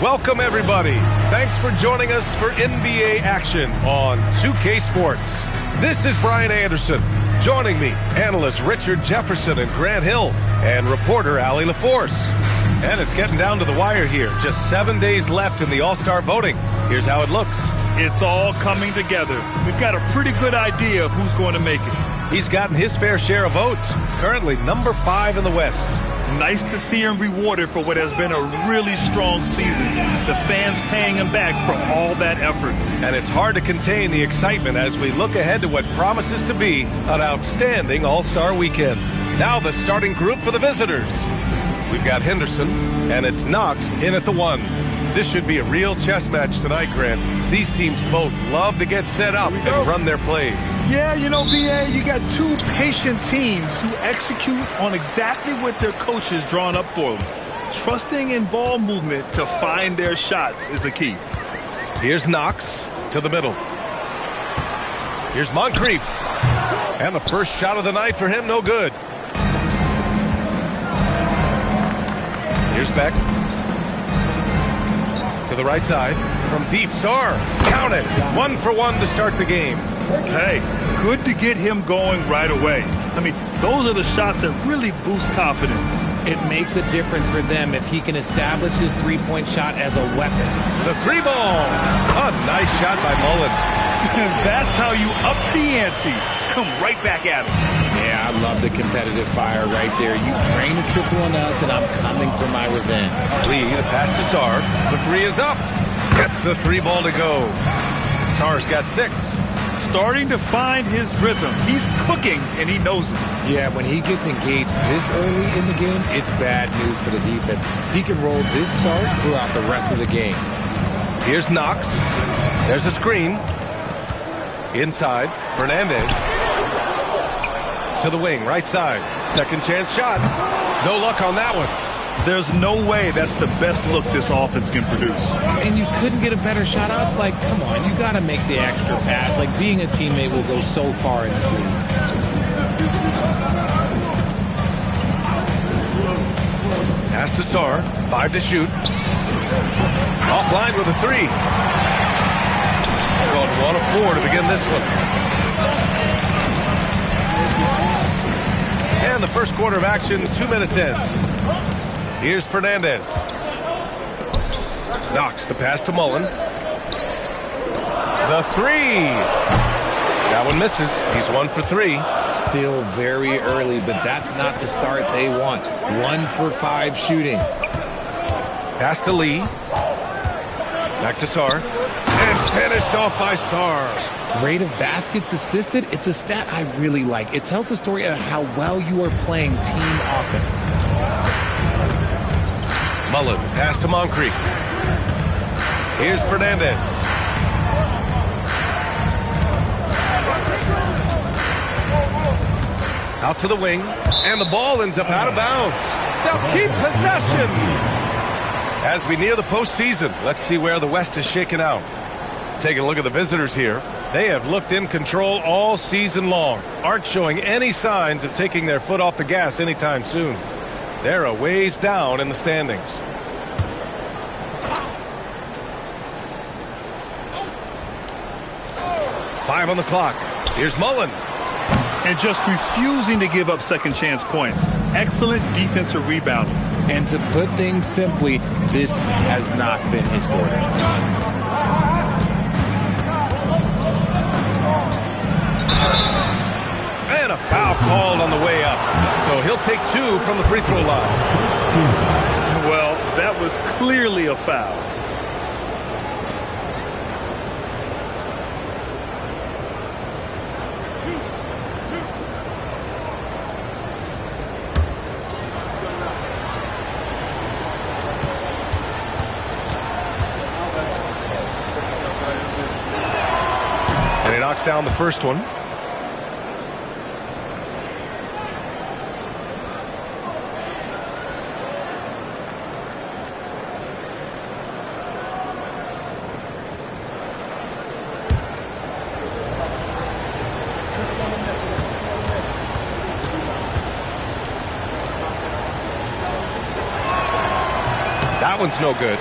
Welcome, everybody. Thanks for joining us for NBA action on 2K Sports. This is Brian Anderson. Joining me, analysts Richard Jefferson and Grant Hill, and reporter Allie LaForce. And it's getting down to the wire here. Just 7 days left in the All-Star voting. Here's how it looks. It's all coming together. We've got a pretty good idea of who's going to make it. He's gotten his fair share of votes. Currently number 5 in the West. Nice to see him rewarded for what has been a really strong season. The fans paying him back for all that effort. And it's hard to contain the excitement as we look ahead to what promises to be an outstanding All-Star weekend. Now the starting group for the visitors. We've got Henderson, and it's Knox in at the 1. This should be a real chess match tonight, Grant. These teams both love to get set up and run their plays. Yeah, you know, B.A., you got two patient teams who execute on exactly what their coaches drawn up for them. Trusting in ball movement to find their shots is the key. Here's Knox to the middle. Here's Moncrief. And the first shot of the night for him, no good. Here's Beck. To the right side. From deep, Sarr. Count it. 1 for 1 to start the game. Hey, good to get him going right away. I mean, those are the shots that really boost confidence. It makes a difference for them if he can establish his three-point shot as a weapon. The 3 ball. A nice shot by Mullen. That's how you up the ante. Come right back at him. Yeah, I love the competitive fire right there. You drain a triple on us, and I'm coming for my revenge. Lee, the pass to Sarr. The 3 is up. Gets the 3 ball to go. Sarr's got 6. Starting to find his rhythm. He's cooking, and he knows it. Yeah, when he gets engaged this early in the game, it's bad news for the defense. He can roll this start throughout the rest of the game. Here's Knox. There's a screen. Inside, Fernandez. To the wing, right side. Second chance shot. No luck on that one. There's no way that's the best look this offense can produce. And you couldn't get a better shot off? Like, come on, you got to make the extra pass. Like, being a teammate will go so far in this league. Pass to Sarr. 5 to shoot. Offline with a 3. Going 1 of 4 to begin this one. And the first quarter of action, 2 minutes in. Here's Fernandez. Knox the pass to Mullen. The 3. That one misses. He's 1 for 3. Still very early, but that's not the start they want. 1 for 5 shooting. Pass to Lee. Back to Sarr. And finished off by Sarr. Rate of baskets assisted, it's a stat I really like. It tells the story of how well you are playing team offense. Mullen, pass to Moncrief. Here's Fernandez. Out to the wing, and the ball ends up out of bounds. They'll keep possession. As we near the postseason, let's see where the West is shaken out. Taking a look at the visitors here. They have looked in control all season long. Aren't showing any signs of taking their foot off the gas anytime soon. They're a ways down in the standings. Five on the clock. Here's Mullen. And just refusing to give up second chance points. Excellent defensive rebounding. And to put things simply, this has not been his quarter. And a foul called on the way up. So he'll take 2 from the free throw line. Well, that was clearly a foul. And he knocks down the first one. That one's no good.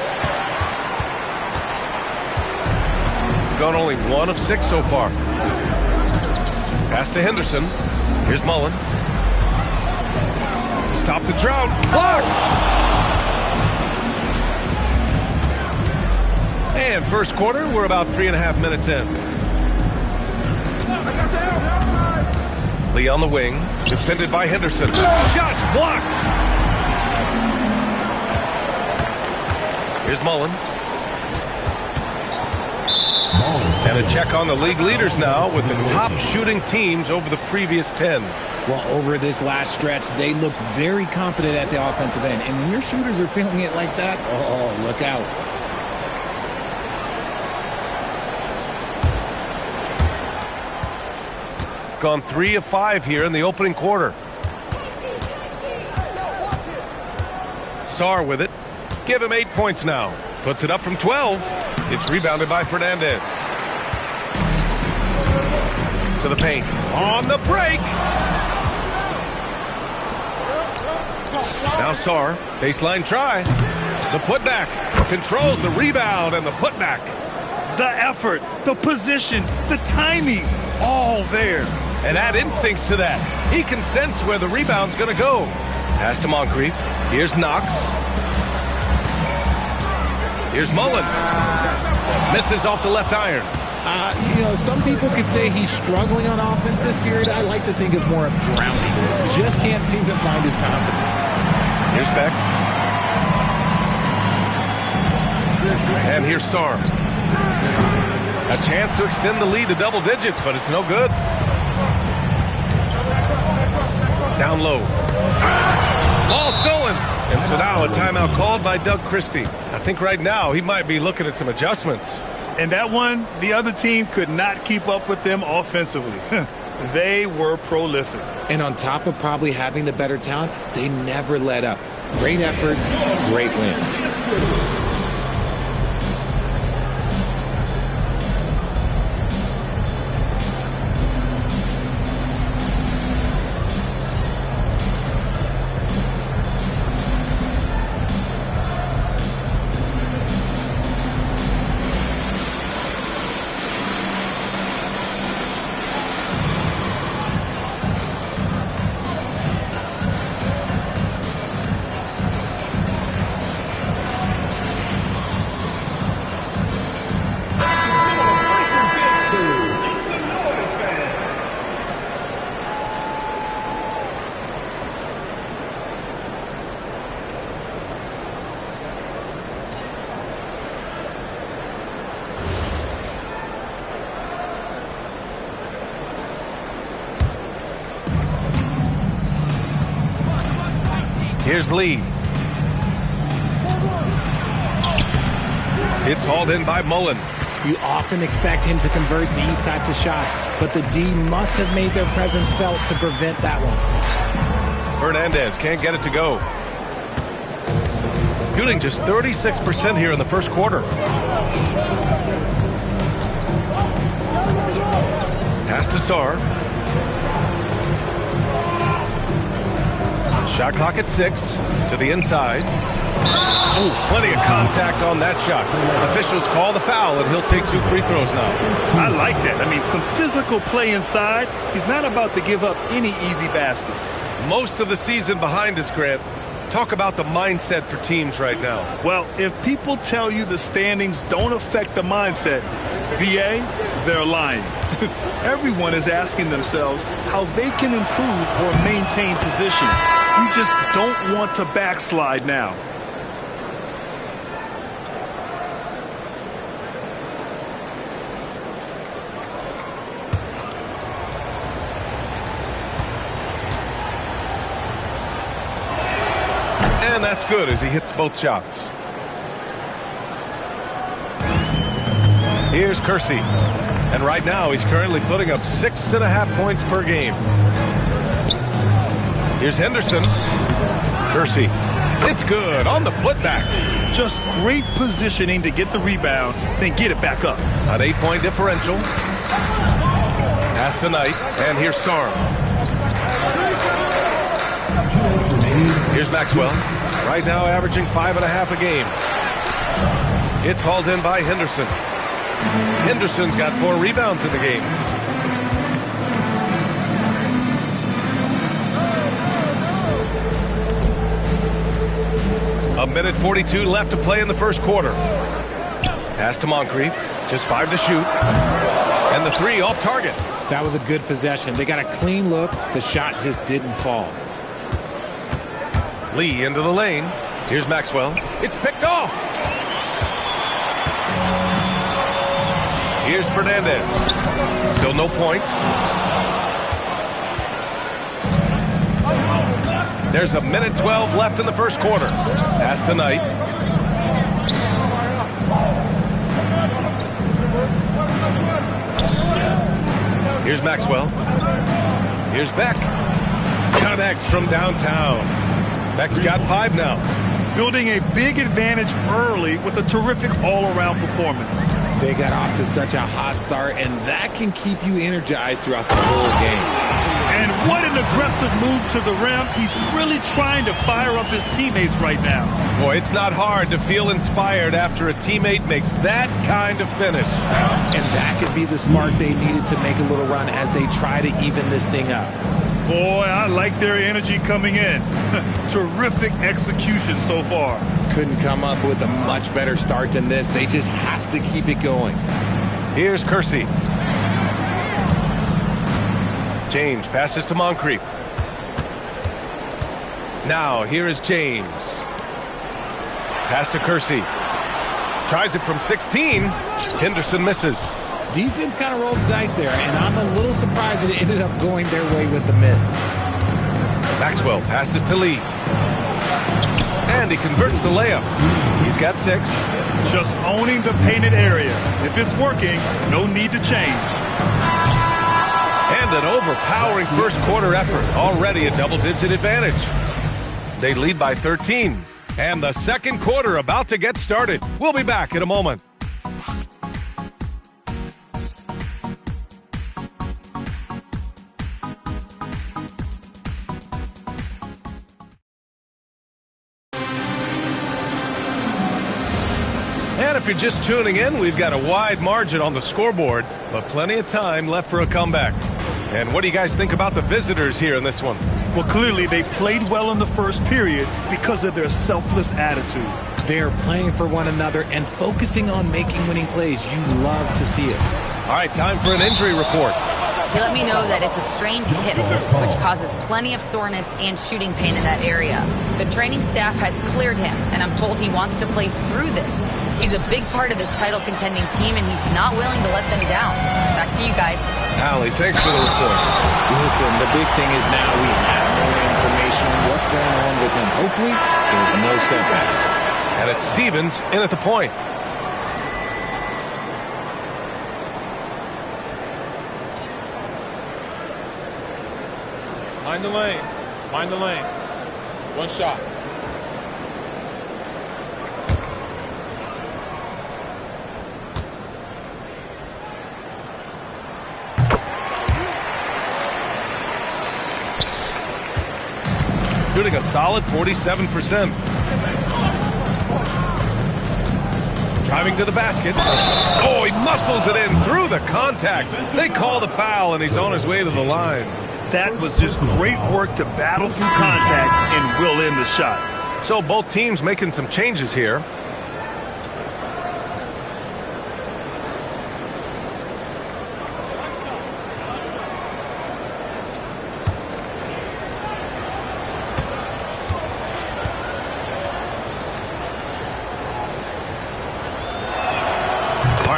Gone only 1 of 6 so far. Pass to Henderson. Here's Mullen. Stop the drought. Blocked! And first quarter, we're about 3.5 minutes in. Lee on the wing, defended by Henderson. Shot blocked! Here's Mullen. And a check on the league leaders now with the top shooting teams over the previous 10. Well, over this last stretch, they look very confident at the offensive end. And when your shooters are feeling it like that, oh, look out. Gone 3 of 5 here in the opening quarter. Sarr with it. Give him 8 points now. Puts it up from 12. It's rebounded by Fernandez. To the paint. On the break. Now Sarr. Baseline try. The putback. Controls the rebound and the putback. The effort, the position, the timing, all there. And add instincts to that. He can sense where the rebound's going to go. Pass to Moncrief. Here's Knox. Here's Mullen. Misses off the left iron. Some people could say he's struggling on offense this period. I like to think of more of drowning. Just can't seem to find his confidence. Here's Beck. And here's Sarr. A chance to extend the lead to double digits, but it's no good. Down low. Ball stolen. And so now a timeout called by Doug Christie. I think right now he might be looking at some adjustments. And that one, the other team could not keep up with them offensively. They were prolific. And on top of probably having the better talent, they never let up. Great effort, great win. Here's Lee. It's hauled in by Mullen. You often expect him to convert these types of shots, but the D must have made their presence felt to prevent that one. Fernandez can't get it to go. Shooting just 36% here in the first quarter. Pass to Sarr. Shot clock at 6 to the inside. Oh, plenty of contact on that shot. Officials call the foul, and he'll take 2 free throws now. I like that. I mean, some physical play inside. He's not about to give up any easy baskets. Most of the season behind us, Grant. Talk about the mindset for teams right now. Well, if people tell you the standings don't affect the mindset, BA, they're lying. Everyone is asking themselves how they can improve or maintain position. You just don't want to backslide now. And that's good as he hits both shots. Here's Kersey. And right now he's currently putting up 6.5 points per game. Here's Henderson. Kersey. It's good on the putback. Just great positioning to get the rebound, then get it back up. An 8-point differential. Pass to Knight. And here's Sarr. Here's Maxwell. Right now averaging 5.5 a game. It's hauled in by Henderson. Henderson's got 4 rebounds in the game. A minute 42 left to play in the first quarter. Pass to Moncrief. Just 5 to shoot. And the 3 off target. That was a good possession. They got a clean look. The shot just didn't fall. Lee into the lane. Here's Maxwell. It's picked off. Here's Fernandez. Still no points. There's a minute 12 left in the first quarter. Pass to Knight. Here's Maxwell. Here's Beck. Connects from downtown. Beck's got 5 now. Building a big advantage early with a terrific all-around performance. They got off to such a hot start, and that can keep you energized throughout the whole game. And what an aggressive move to the rim. He's really trying to fire up his teammates right now. Boy, it's not hard to feel inspired after a teammate makes that kind of finish. And that could be the spark they needed to make a little run as they try to even this thing up. Boy, I like their energy coming in. Terrific execution so far. Couldn't come up with a much better start than this. They just have to keep it going. Here's Kersey. James passes to Moncrief. Now, here is James. Pass to Kersey. Tries it from 16. Henderson misses. Defense kind of rolled the dice there, and I'm a little surprised that it ended up going their way with the miss. Maxwell passes to Lee. And he converts the layup. He's got 6. Just owning the painted area. If it's working, no need to change. And an overpowering first quarter effort. Already a double-digit advantage. They lead by 13. And the second quarter about to get started. We'll be back in a moment. And if you're just tuning in, we've got a wide margin on the scoreboard, but plenty of time left for a comeback. And what do you guys think about the visitors here in this one? Well, clearly they played well in the first period because of their selfless attitude. They're playing for one another and focusing on making winning plays. You love to see it. All right, time for an injury report. He let me know that it's a strained hip, which causes plenty of soreness and shooting pain in that area. The training staff has cleared him, and I'm told he wants to play through this. He's a big part of this title-contending team, and he's not willing to let them down. Back to you guys. Allie, thanks for the report. Listen, the big thing is now we have more information on what's going on with him. Hopefully, there's no setbacks. And it's Stevens in at the point. Mind the lanes. Mind the lanes. One shot. Shooting a solid 47%. Driving to the basket. Oh, he muscles it in through the contact. They call the foul, and he's on his way to the line. That was just great work to battle through contact and will in the shot. So both teams making some changes here.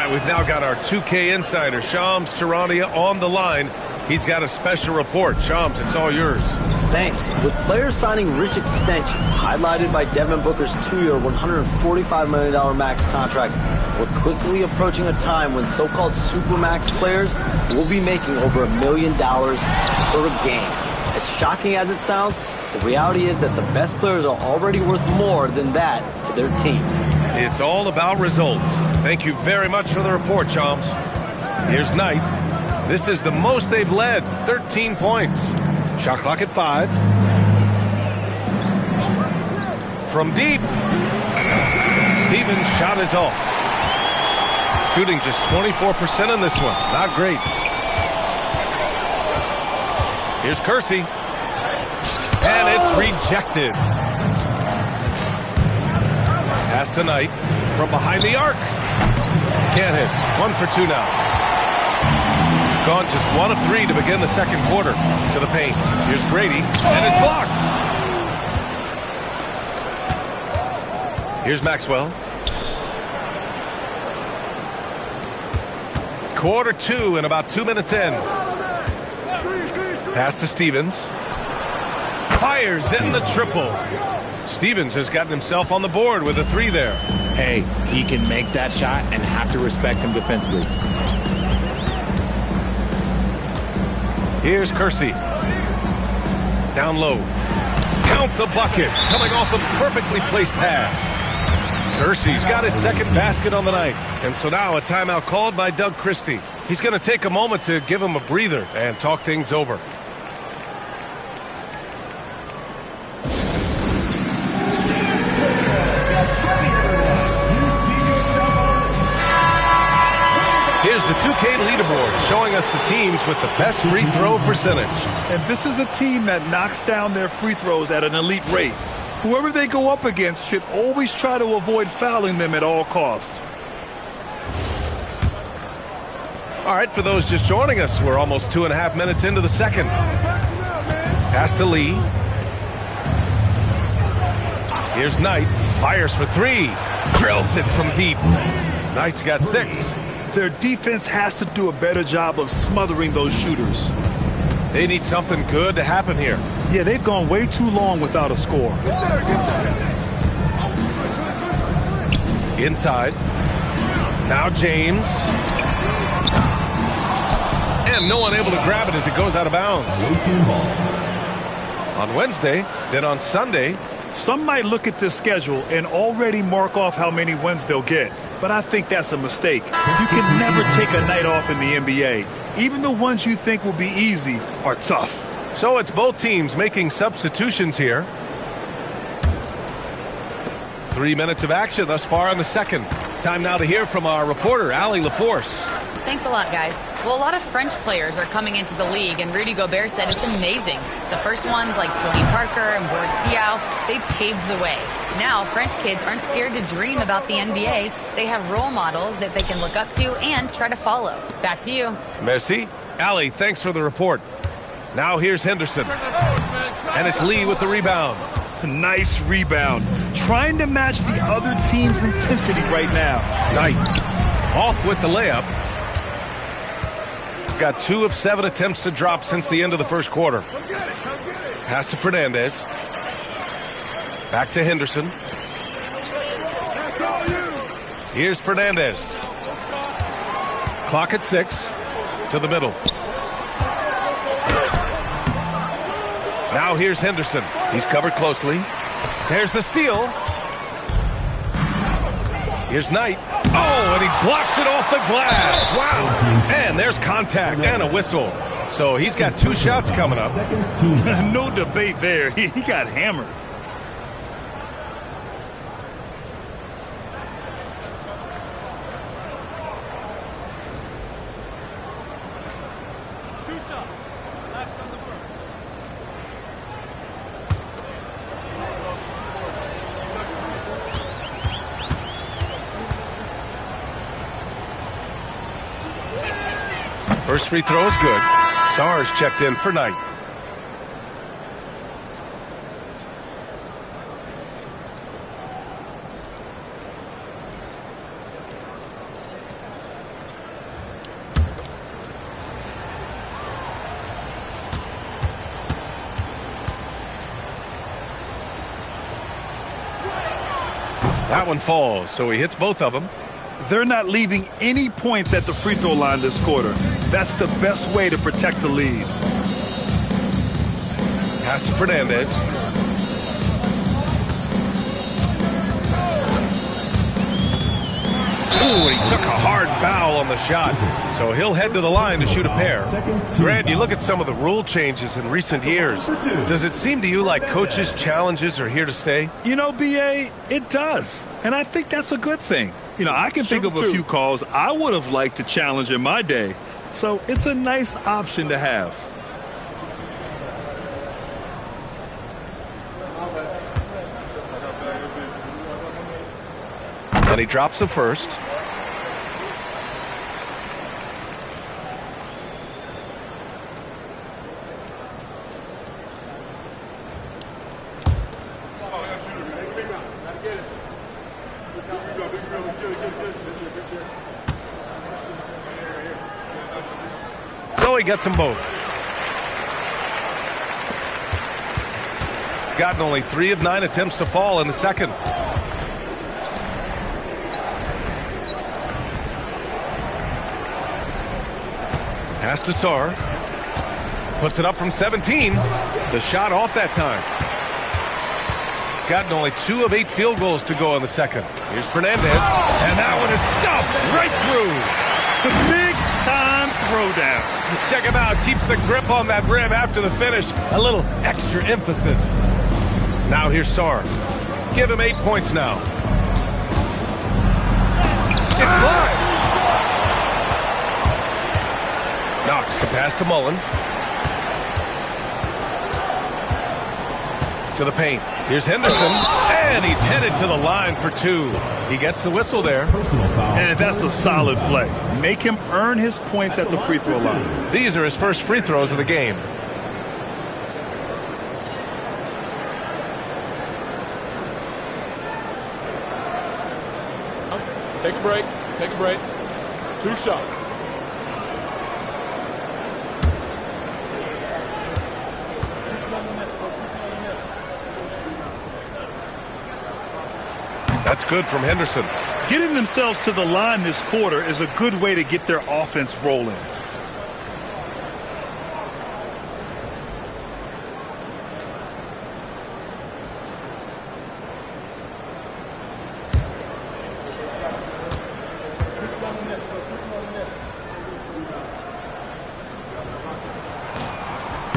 We've now got our 2K insider, Shams Charania, on the line. He's got a special report. Shams, it's all yours. Thanks. With players signing rich extensions, highlighted by Devin Booker's 2-year, $145 million max contract, we're quickly approaching a time when so-called supermax players will be making over $1 million per game. As shocking as it sounds, the reality is that the best players are already worth more than that to their teams. It's all about results. Thank you very much for the report, Shams. Here's Knight. This is the most they've led, 13 points. Shot clock at 5. From deep. Stevens' shot is off. Shooting just 24% in this one. Not great. Here's Kersey. And it's rejected. Pass to Knight from behind the arc. Can't hit. 1 for 2 now. Gone just 1 of 3 to begin the second quarter. To the paint. Here's Grady. And it's blocked. Here's Maxwell. Quarter 2 and about 2 minutes in. Pass to Stevens. Fires in the triple. Stevens has gotten himself on the board with a 3 there. Hey, he can make that shot and have to respect him defensively. Here's Kersey. Down low. Count the bucket. Coming off a perfectly placed pass. Kersey's got his second basket on the night. And so now a timeout called by Doug Christie. He's going to take a moment to give him a breather and talk things over. Here's the 2K leaderboard showing us the teams with the best free throw percentage. And this is a team that knocks down their free throws at an elite rate. Whoever they go up against should always try to avoid fouling them at all costs. All right, for those just joining us, we're almost 2.5 minutes into the second. Pass to Lee. Here's Knight. Fires for 3. Drills it from deep. Knight's got 6. Their defense has to do a better job of smothering those shooters. They need something good to happen here. Yeah, they've gone way too long without a score. Inside. Now James. And no one able to grab it as it goes out of bounds. On Wednesday, then on Sunday. Some might look at this schedule and already mark off how many wins they'll get. But I think that's a mistake. You can never take a night off in the NBA. Even the ones you think will be easy are tough. So it's both teams making substitutions here. 3 minutes of action thus far in the second. Time now to hear from our reporter, Allie LaForce. Thanks a lot, guys. Well, a lot of French players are coming into the league, and Rudy Gobert said it's amazing. The first ones, like Tony Parker and Boris Diaw, they paved the way. Now, French kids aren't scared to dream about the NBA. They have role models that they can look up to and try to follow. Back to you. Merci. Allie, thanks for the report. Now here's Henderson. And it's Lee with the rebound. Nice rebound. Trying to match the other team's intensity right now. Knight off with the layup. Got 2 of 7 attempts to drop since the end of the first quarter. Pass to Fernandez. Back to Henderson. Here's Fernandez. Clock at 6. To the middle. Now here's Henderson. He's covered closely. There's the steal. Here's Knight. Oh, and he blocks it off the glass. Wow. And there's contact and a whistle. So he's got 2 shots coming up. No debate there. He got hammered. First free throw is good. Sars checked in for Knight. That one falls, so he hits both of them. They're not leaving any points at the free throw line this quarter. That's the best way to protect the lead. Pass to Fernandez. Ooh, and he took a hard foul on the shot. So he'll head to the line to shoot a pair. Grant, you look at some of the rule changes in recent years. Does it seem to you like coaches' challenges are here to stay? You know, B.A., it does. And I think that's a good thing. You know, I can think of a few calls I would have liked to challenge in my day. So it's a nice option to have. And he drops the first. So he gets them both. Gotten only 3 of 9 attempts to fall in the second. Pass to Sarr. Puts it up from 17. The shot off that time. Gotten only 2 of 8 field goals to go in the second. Here's Fernandez. And that one is stuffed right through. The big time throwdown. Check him out. Keeps the grip on that rim after the finish. A little extra emphasis. Now here's Sarr. Give him 8 points now. It's blocked. Knox the pass to Mullen. To the paint. Here's Henderson. And he's headed to the line for 2. He gets the whistle there. And that's a solid play. Make him earn his points at the free throw line. These are his first free throws of the game. Take a break. Take a break. 2 shots. That's good from Henderson. Getting themselves to the line this quarter is a good way to get their offense rolling.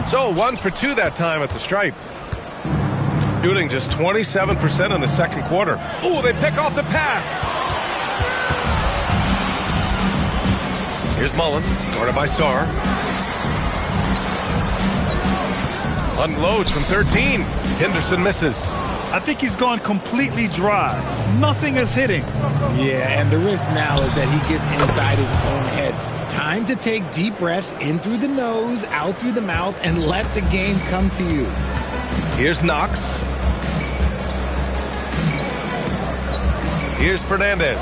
So 1 for 2 that time at the stripe. Shooting just 27% in the second quarter. Oh, they pick off the pass. Here's Mullen, guarded by Sarr. Unloads from 13. Henderson misses. I think he's gone completely dry. Nothing is hitting. Yeah, and the risk now is that he gets inside his own head. Time to take deep breaths in through the nose, out through the mouth, and let the game come to you. Here's Knox. Here's Fernandez.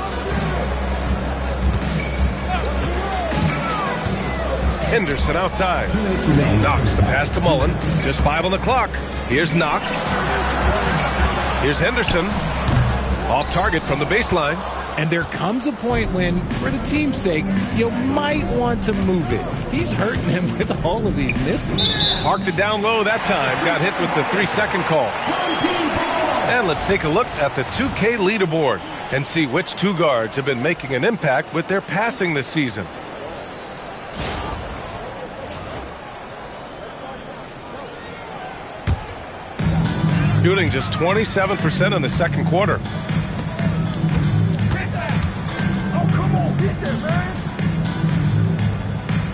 Henderson outside. Knox the pass to Mullen. Just 5 on the clock. Here's Knox. Here's Henderson. Off target from the baseline. And there comes a point when, for the team's sake, you might want to move it. He's hurting him with all of these misses. Parked it down low that time. Got hit with the 3-second call. And let's take a look at the 2K leaderboard and see which 2 guards have been making an impact with their passing this season. Shooting just 27% in the second quarter.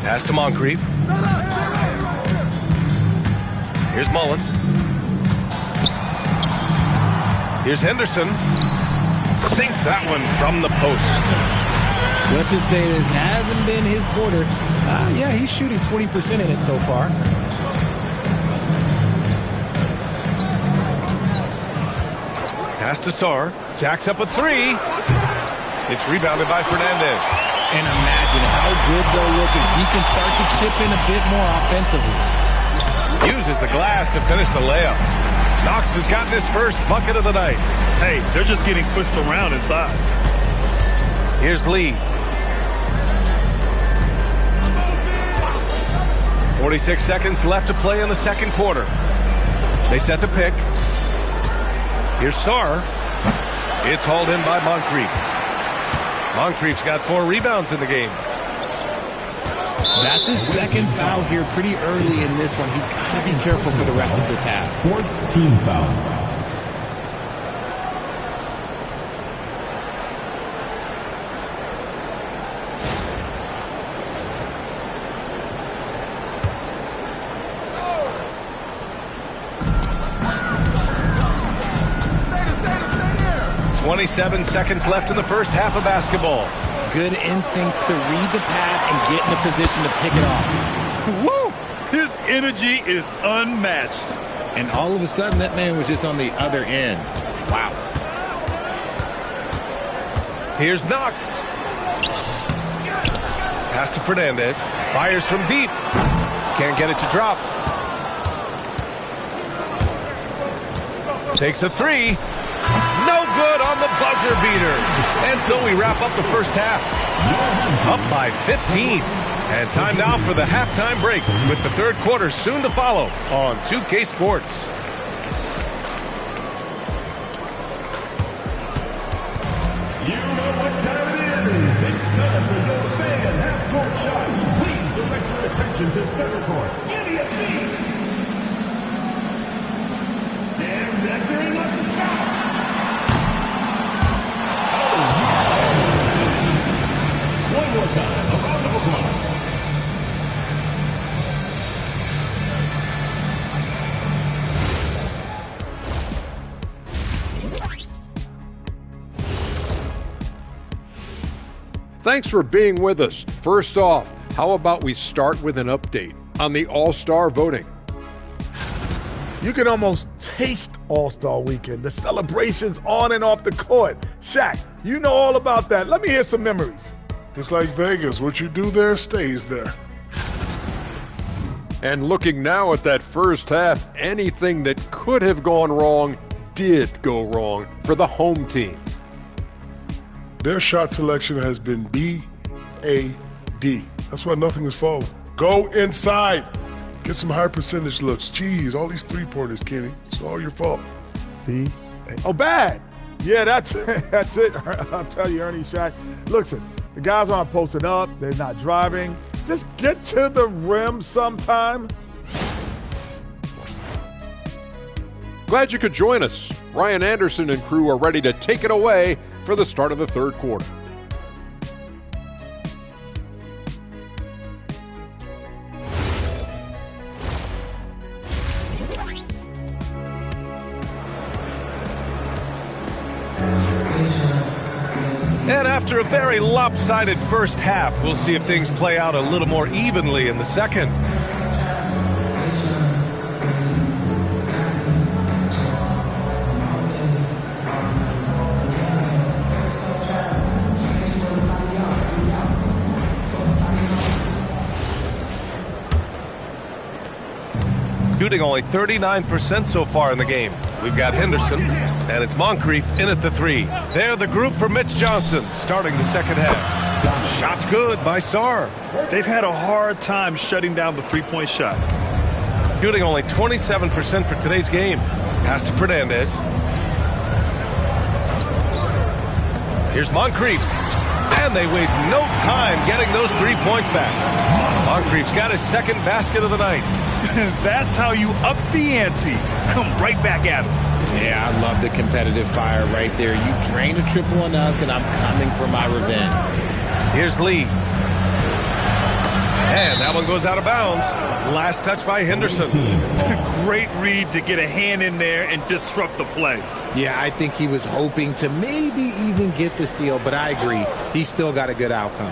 Pass to Moncrief. Here's Mullen. Here's Henderson. Sinks that one from the post. Let's just say this hasn't been his quarter. Yeah, he's shooting 20% in it so far. Pass to Sarr. Jacks up a 3. It's rebounded by Fernandez. And imagine how good they'll look if he can start to chip in a bit more offensively. Uses the glass to finish the layup. Knox has gotten his first bucket of the night. Hey, they're just getting pushed around inside. Here's Lee. 46 seconds left to play in the second quarter. They set the pick. Here's Sarr. It's hauled in by Moncrief. Moncrief's got 4 rebounds in the game. That's his second foul here pretty early in this one. He's got to be careful for the rest of this half. 4th team foul. 37 seconds left in the first half of basketball. Good instincts to read the path and get in a position to pick it off. Woo! His energy is unmatched. And all of a sudden, that man was just on the other end. Wow. Here's Knox. Pass to Fernandez. Fires from deep. Can't get it to drop. Takes a three. No good on the buzzer beater. And so we wrap up the first half. Up by 15. And time now for the halftime break, with the third quarter soon to follow on 2K Sports. You know what time it is. It's time for your fan half-court shot. Please direct your attention to center court. Idiot lead. And measuring up the shot. Oh, yeah. One more time. A round of applause. Thanks for being with us. First off, how about we start with an update on the All-Star voting? You can almost taste All-Star Weekend, the celebrations on and off the court. Shaq, you know all about that. Let me hear some memories. It's like Vegas. What you do there stays there. And looking now at that first half, anything that could have gone wrong did go wrong for the home team. Their shot selection has been B-A-D. That's why nothing is falling. Go inside. Get some high percentage looks. Jeez, all these three-pointers, Kenny. It's all your fault. Oh, bad. Yeah, that's it. I'll tell you, Ernie, Shaq. Listen, the guys aren't posted up. They're not driving. Just get to the rim sometime. Glad you could join us. Ryan Anderson and crew are ready to take it away for the start of the third quarter. And after a very lopsided first half, we'll see if things play out a little more evenly in the second. Shooting only 39% so far in the game. We've got Henderson, and it's Moncrief in at the three. They're the group for Mitch Johnson, starting the second half. Shot's good by Sarr. They've had a hard time shutting down the three-point shot. Shooting only 27% for today's game. Pass to Fernandez. Here's Moncrief. And they waste no time getting those 3 points back. Moncrief's got his second basket of the night. That's how you up the ante. Come right back at him. Yeah, I love the competitive fire right there. You drain a triple on us, and I'm coming for my revenge. Here's Lee. And that one goes out of bounds. Last touch by Henderson. Great read to get a hand in there and disrupt the play. Yeah, I think he was hoping to maybe even get the steal, but I agree. He still got a good outcome.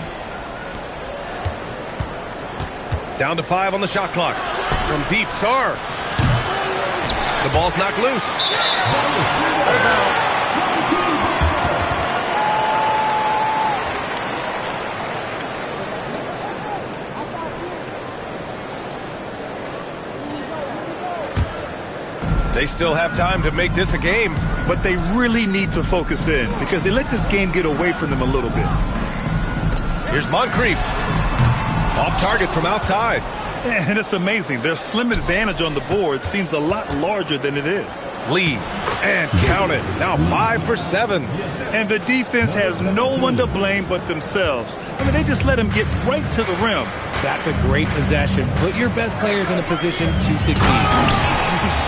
Down to 5 on the shot clock. From deep, Sarr. The ball's knocked loose. They still have time to make this a game. But they really need to focus in because they let this game get away from them a little bit. Here's Moncrief. Off target from outside. And it's amazing. Their slim advantage on the board seems a lot larger than it is. Lee. And count it. Now 5 for 7. And the defense has no one to blame but themselves. I mean, they just let them get right to the rim. That's a great possession. Put your best players in a position to succeed.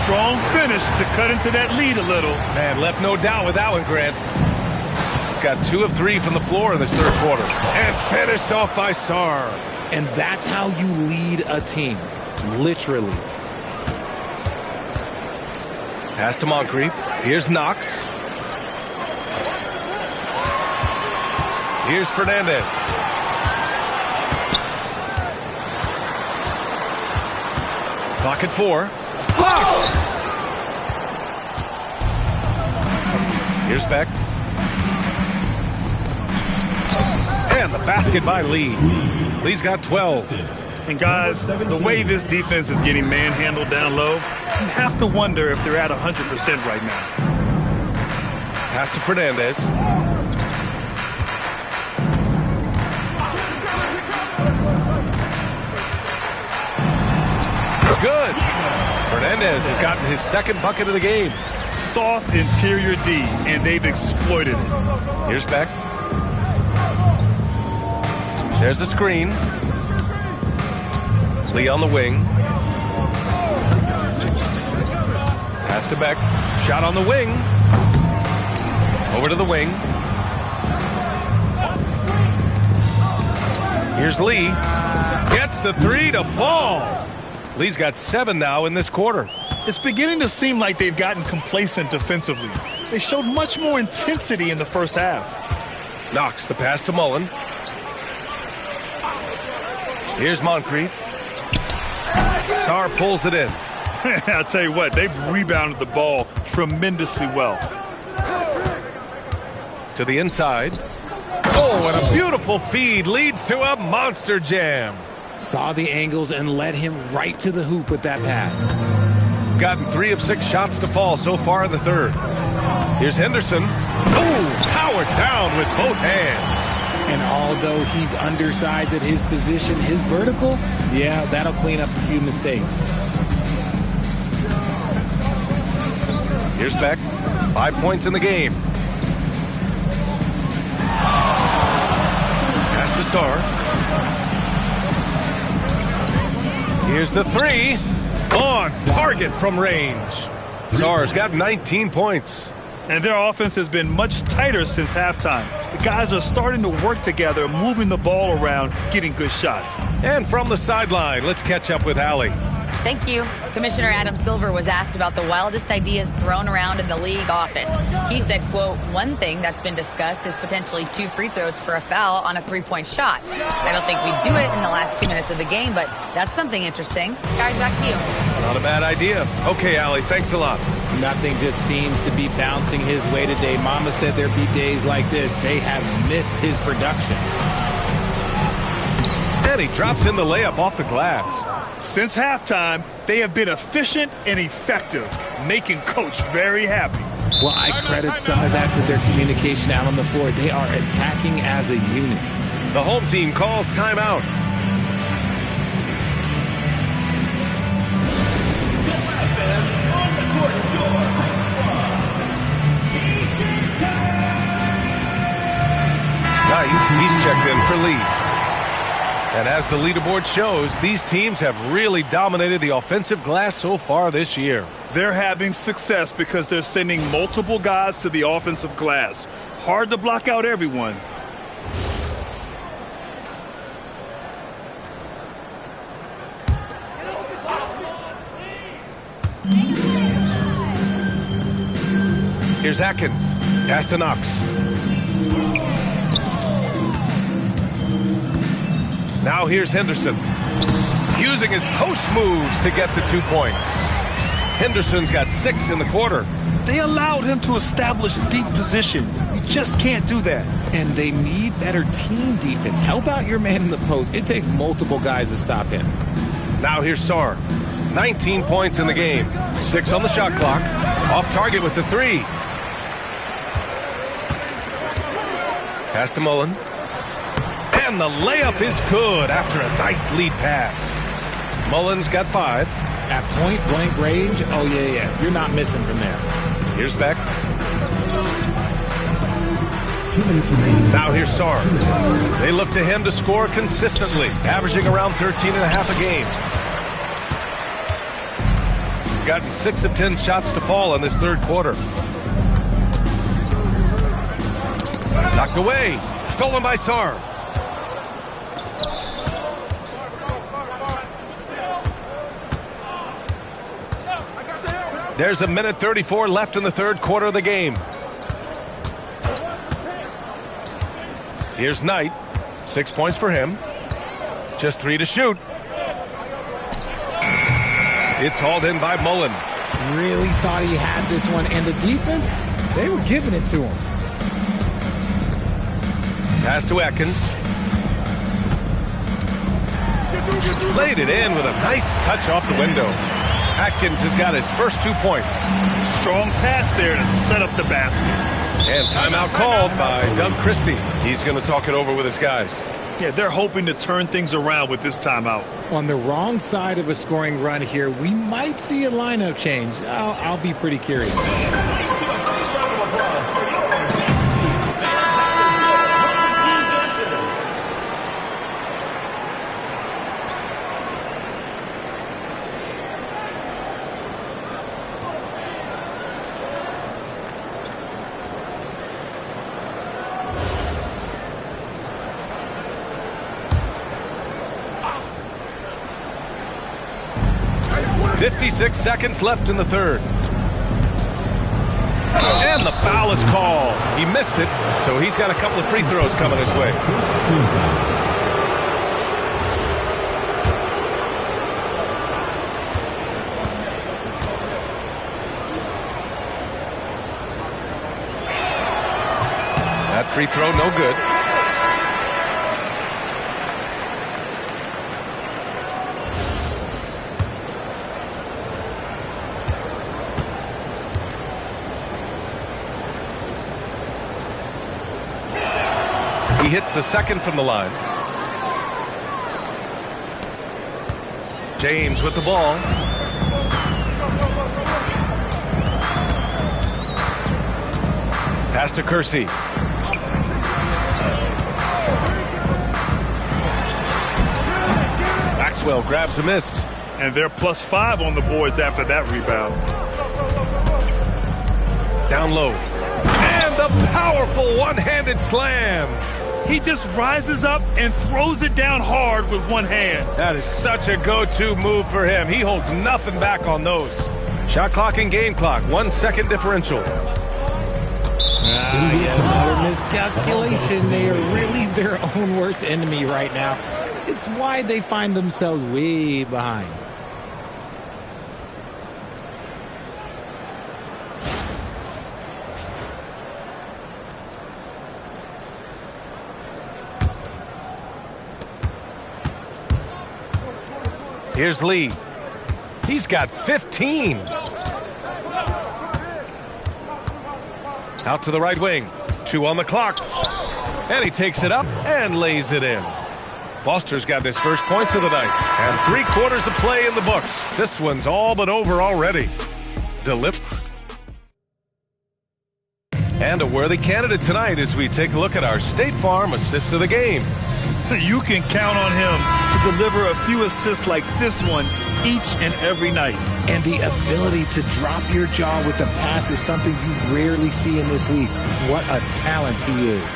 Strong finish to cut into that lead a little. Man, left no doubt with that one, Grant. Got 2 of 3 from the floor in this third quarter. And finished off by Sarr. And that's how you lead a team. Literally. Pass to Moncrief. Here's Knox. Here's Fernandez. Clock at 4. Blocked! Here's Beck. And the basket by Lee. Lee's got 12. And guys, the way this defense is getting manhandled down low, you have to wonder if they're at 100% right now. Pass to Fernandez. It's good. Fernandez has gotten his second bucket of the game. Soft interior D, and they've exploited it. Here's Beck. There's the screen. Lee on the wing. Pass to Beck. Shot on the wing. Over to the wing. Here's Lee. Gets the 3 to fall. Lee's got 7 now in this quarter. It's beginning to seem like they've gotten complacent defensively. They showed much more intensity in the first half. Knox the pass to Mullen. Here's Moncrief. Sarr pulls it in. I'll tell you what, they've rebounded the ball tremendously well. To the inside. Oh, and a beautiful feed leads to a monster jam. Saw the angles and led him right to the hoop with that pass. Gotten 3 of 6 shots to fall so far in the third. Here's Henderson. Oh, powered down with both hands. And although he's undersized at his position, his vertical, yeah, that'll clean up a few mistakes. Here's Beck. 5 points in the game. Pass to Sarr. Here's the 3. On target from range. Sarr's got 19 points. And their offense has been much tighter since halftime. The guys are starting to work together, moving the ball around, getting good shots. And from the sideline, let's catch up with Allie. Thank you. Commissioner Adam Silver was asked about the wildest ideas thrown around in the league office. He said, quote, one thing that's been discussed is potentially 2 free throws for a foul on a 3-point shot. I don't think we'd do it in the last 2 minutes of the game, but that's something interesting. Guys, back to you. Not a bad idea. Okay, Allie, thanks a lot. Nothing just seems to be bouncing his way today. Mama said there'd be days like this. They have missed his production. And he drops in the layup off the glass. Since halftime, they have been efficient and effective, making Coach very happy. Well, I credit some of that to their communication out on the floor. They are attacking as a unit. The home team calls timeout. He's checked in for Lee. And as the leaderboard shows, these teams have really dominated the offensive glass so far this year. They're having success because they're sending multiple guys to the offensive glass. Hard to block out everyone. Here's Atkins. Pass to Knox. Now here's Henderson. Using his post moves to get the 2 points. Henderson's got 6 in the quarter. They allowed him to establish deep position. You just can't do that. And they need better team defense. Help out your man in the post. It takes multiple guys to stop him. Now here's Sarr. 19 points in the game. 6 on the shot clock. Off target with the 3. Pass to Mullen. And the layup is good after a nice lead pass. Mullen's got 5. At point-blank range, oh, yeah. You're not missing from there. Here's Beck. Now here's Sarr. They look to him to score consistently, averaging around 13.5 a game. Gotten 6 of 10 shots to fall in this third quarter. Knocked away. Stolen by Sarr. There's a minute 34 left in the third quarter of the game. Here's Knight. 6 points for him. Just 3 to shoot. It's hauled in by Mullen. Really thought he had this one, and the defense, they were giving it to him. Pass to Atkins. Laid it in with a nice touch off the window. Atkins has got his first 2 points. Strong pass there to set up the basket. And timeout called by Doug Christie. He's going to talk it over with his guys. Yeah, they're hoping to turn things around with this timeout. On the wrong side of a scoring run here, we might see a lineup change. I'll be pretty curious. 56 seconds left in the third. And the foul is called. He missed it, so he's got a couple of free throws coming his way. That free throw, no good. He hits the second from the line. James with the ball. Pass to Kersey. Maxwell grabs a miss. And they're +5 on the boards after that rebound. Down low. And the powerful one-handed slam. He just rises up and throws it down hard with one hand. That is such a go-to move for him. He holds nothing back on those. Shot clock and game clock, 1 second differential. Another miscalculation. They are really their own worst enemy right now. It's why they find themselves way behind. Here's Lee. He's got 15. Out to the right wing. 2 on the clock. And he takes it up and lays it in. Foster's got his first points of the night. And 3 quarters of play in the books. This one's all but over already. Delip. And a worthy candidate tonight as we take a look at our State Farm assists of the game. You can count on him to deliver a few assists like this one each and every night. And the ability to drop your jaw with the pass is something you rarely see in this league. What a talent he is.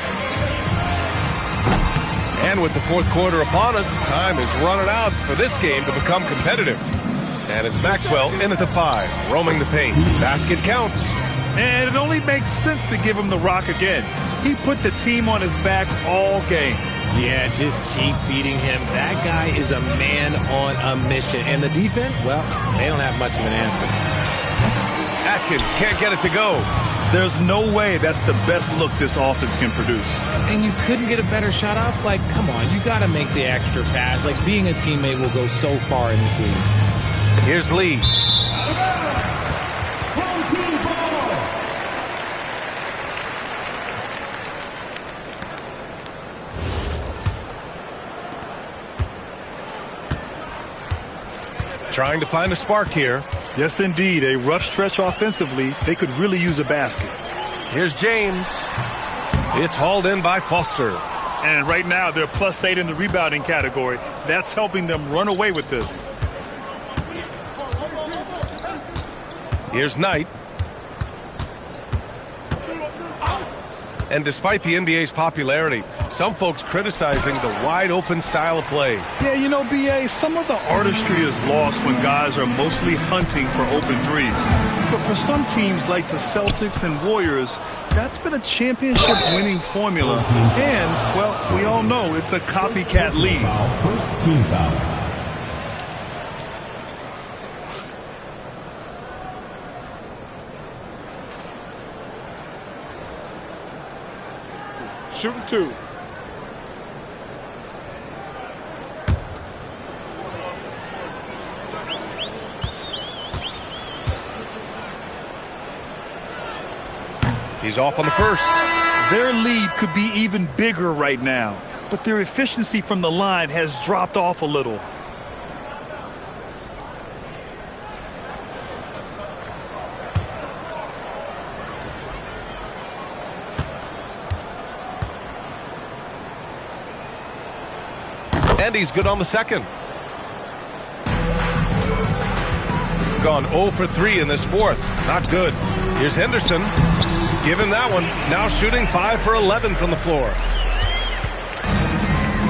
And with the fourth quarter upon us, time is running out for this game to become competitive. And it's Maxwell in at the 5, roaming the paint. Basket counts. And it only makes sense to give him the rock again. He put the team on his back all game. Yeah, just keep feeding him. That guy is a man on a mission. And the defense, well, they don't have much of an answer. Atkins can't get it to go. There's no way that's the best look this offense can produce. And you couldn't get a better shot off? Like, come on, you got to make the extra pass. Like, being a teammate will go so far in this league. Here's Lee. Trying to find a spark here. Yes, indeed. A rough stretch offensively. They could really use a basket. Here's James. It's hauled in by Foster. And right now, they're +8 in the rebounding category. That's helping them run away with this. Here's Knight. And despite the NBA's popularity, some folks criticizing the wide-open style of play. Yeah, you know, B.A., some of the artistry is lost when guys are mostly hunting for open threes. But for some teams like the Celtics and Warriors, that's been a championship-winning formula. And, well, we all know it's a copycat league. First team foul. Shooting 2. He's off on the first. Their lead could be even bigger right now, but their efficiency from the line has dropped off a little. And he's good on the second. Gone 0 for 3 in this fourth. Not good. Here's Henderson. Give him that one. Now shooting 5 for 11 from the floor.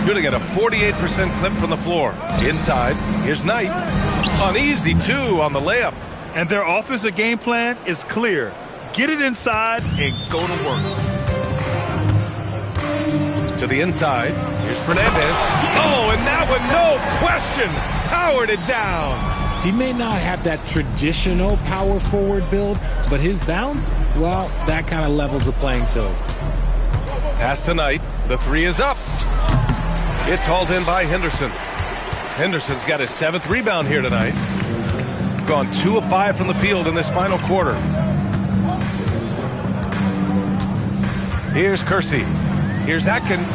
Shooting at a 48% clip from the floor. Inside. Here's Knight. An easy 2 on the layup. And their offensive game plan is clear. Get it inside and go to work. To the inside. Here's Fernandez. Oh, and that one, no question, powered it down. He may not have that traditional power forward build, but his bounce, well, that kind of levels the playing field. Pass to Knight. The 3 is up. It's hauled in by Henderson. Henderson's got his 7th rebound here tonight. Gone 2 of 5 from the field in this final quarter. Here's Kersey. Here's Atkins.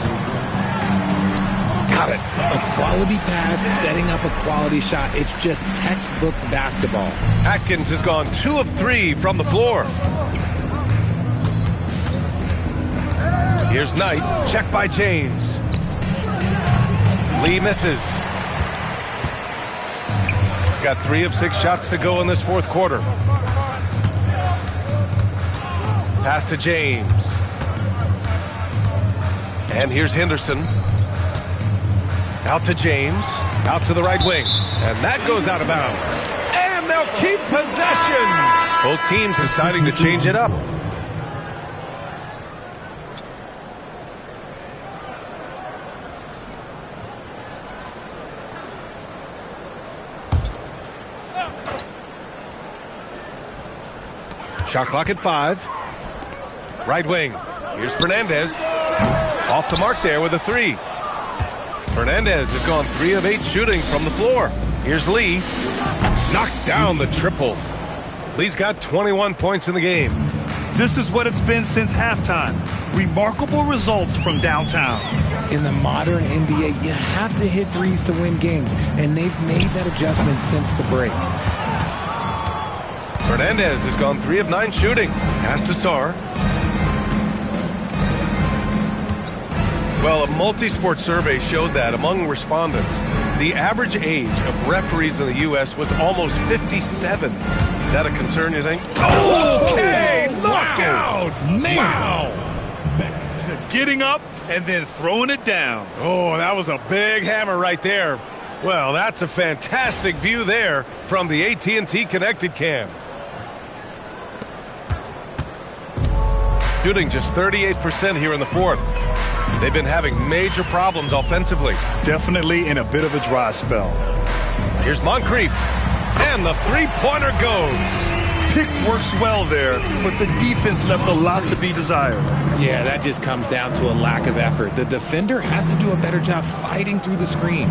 Got it. A quality pass, setting up a quality shot. It's just textbook basketball. Atkins has gone 2 of 3 from the floor. Here's Knight. Check by James. Lee misses. Got 3 of 6 shots to go in this fourth quarter. Pass to James. And here's Henderson. Out to James. Out to the right wing. And that goes out of bounds. And they'll keep possession. Both teams deciding to change it up. Shot clock at 5. Right wing. Here's Fernandez. Off the mark there with a 3. Fernandez has gone 3 of 8 shooting from the floor. Here's Lee. Knocks down the triple. Lee's got 21 points in the game. This is what it's been since halftime. Remarkable results from downtown. In the modern NBA, you have to hit threes to win games, and they've made that adjustment since the break. Fernandez has gone 3 of 9 shooting. Pass to Sarr. Well, a multi-sport survey showed that among respondents, the average age of referees in the U.S. was almost 57. Is that a concern, you think? Okay, knockout! Wow! Getting up and then throwing it down. Oh, that was a big hammer right there. Well, that's a fantastic view there from the AT&T Connected Cam. Shooting just 38% here in the fourth. They've been having major problems offensively. Definitely in a bit of a dry spell. Here's Moncrief. And the three-pointer goes. Pick works well there, but the defense left a lot to be desired. Yeah, that just comes down to a lack of effort. The defender has to do a better job fighting through the screen.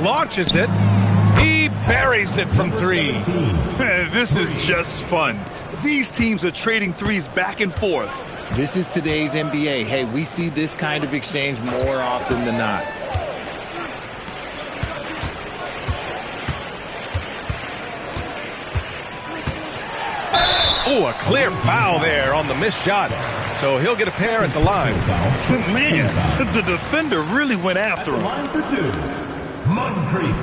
Launches it. He buries it from 3. This is just fun. These teams are trading threes back and forth. This is today's NBA. Hey, we see this kind of exchange more often than not. Oh, a clear foul there on the missed shot. So he'll get a pair at the line. Man, the defender really went after him. Line for 2. Moncrief.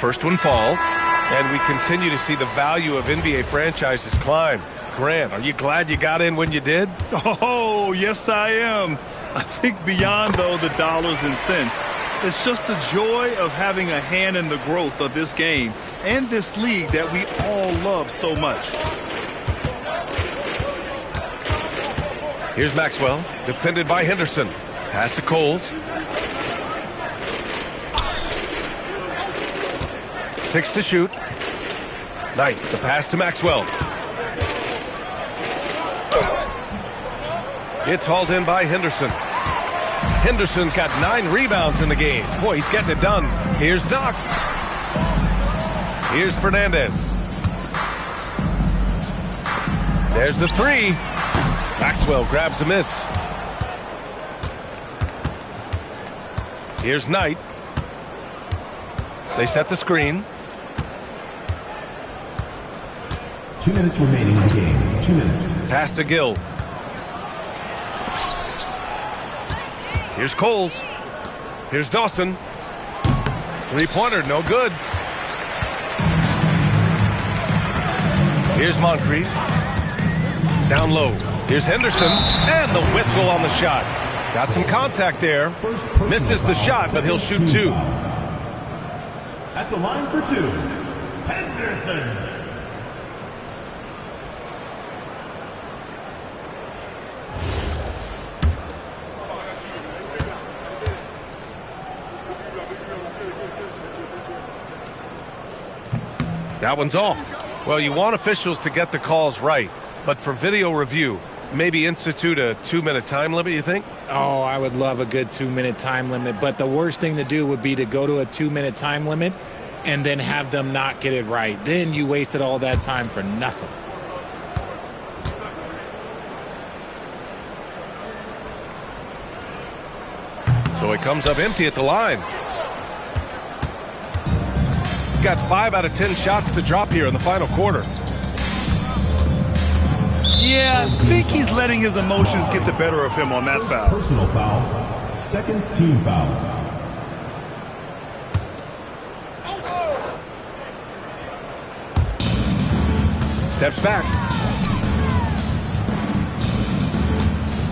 First one falls, and we continue to see the value of NBA franchises climb. Grant, are you glad you got in when you did? Oh, yes, I am. I think beyond, though, the dollars and cents, it's just the joy of having a hand in the growth of this game and this league that we all love so much. Here's Maxwell, defended by Henderson. Pass to Coles. 6 to shoot. Knight, the pass to Maxwell. It's hauled in by Henderson. Henderson's got 9 rebounds in the game. Boy, he's getting it done. Here's Knox. Here's Fernandez. There's the 3. Maxwell grabs a miss. Here's Knight. They set the screen. 2 minutes remaining in the game. 2 minutes. Pass to Gill. Here's Coles. Here's Dawson. 3-pointer, no good. Here's Moncrief. Down low. Here's Henderson. And the whistle on the shot. Got some contact there. Misses the shot, but he'll shoot 2. At the line for 2, Henderson. That one's off. Well, you want officials to get the calls right, but for video review, maybe institute a 2-minute time limit, you think? Oh, I would love a good 2-minute time limit, but the worst thing to do would be to go to a 2-minute time limit and then have them not get it right. Then you wasted all that time for nothing. So it comes up empty at the line. Got 5 out of 10 shots to drop here in the final quarter. Yeah, I think he's letting his emotions get the better of him on that foul. Personal foul. Second team foul. Steps back.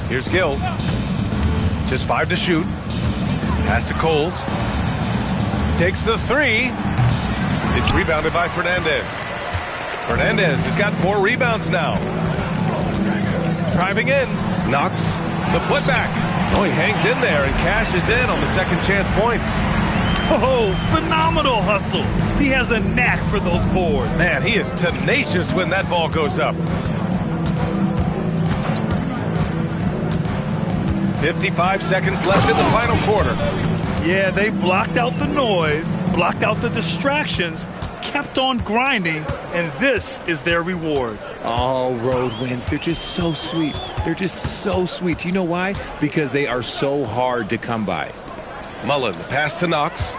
Here's Gill. Just 5 to shoot. Pass to Coles. Takes the 3. It's rebounded by Fernandez. Fernandez has got 4 rebounds now. Driving in. Knox. The putback. Oh, he hangs in there and cashes in on the second chance points. Oh, phenomenal hustle. He has a knack for those boards. Man, he is tenacious when that ball goes up. 55 seconds left in the final quarter. Yeah, they blocked out the noise, blocked out the distractions, kept on grinding, and this is their reward. Oh, road wins. They're just so sweet. They're just so sweet. You know why? Because they are so hard to come by. Mullen, pass to Knox.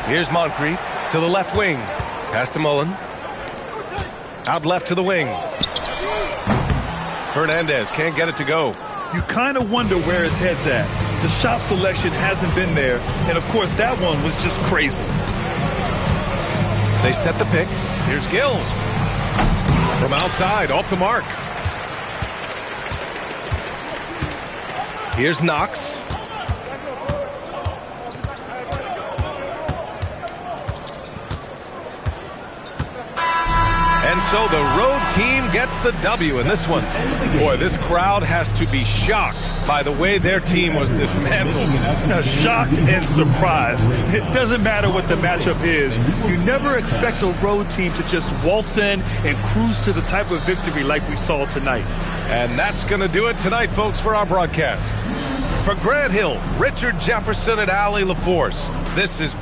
Here's Moncrief to the left wing. Pass to Mullen. Out left to the wing. Fernandez can't get it to go. You kind of wonder where his head's at. The shot selection hasn't been there, and of course that one was just crazy. They set the pick. Here's Gill. From outside, off the mark. Here's Knox. And so the road team gets the W in this one. Boy, this crowd has to be shocked by the way their team was dismantled. Shocked and surprised. It doesn't matter what the matchup is. You never expect a road team to just waltz in and cruise to the type of victory like we saw tonight. And that's going to do it tonight, folks, for our broadcast. For Grant Hill, Richard Jefferson, and Allie LaForce, this is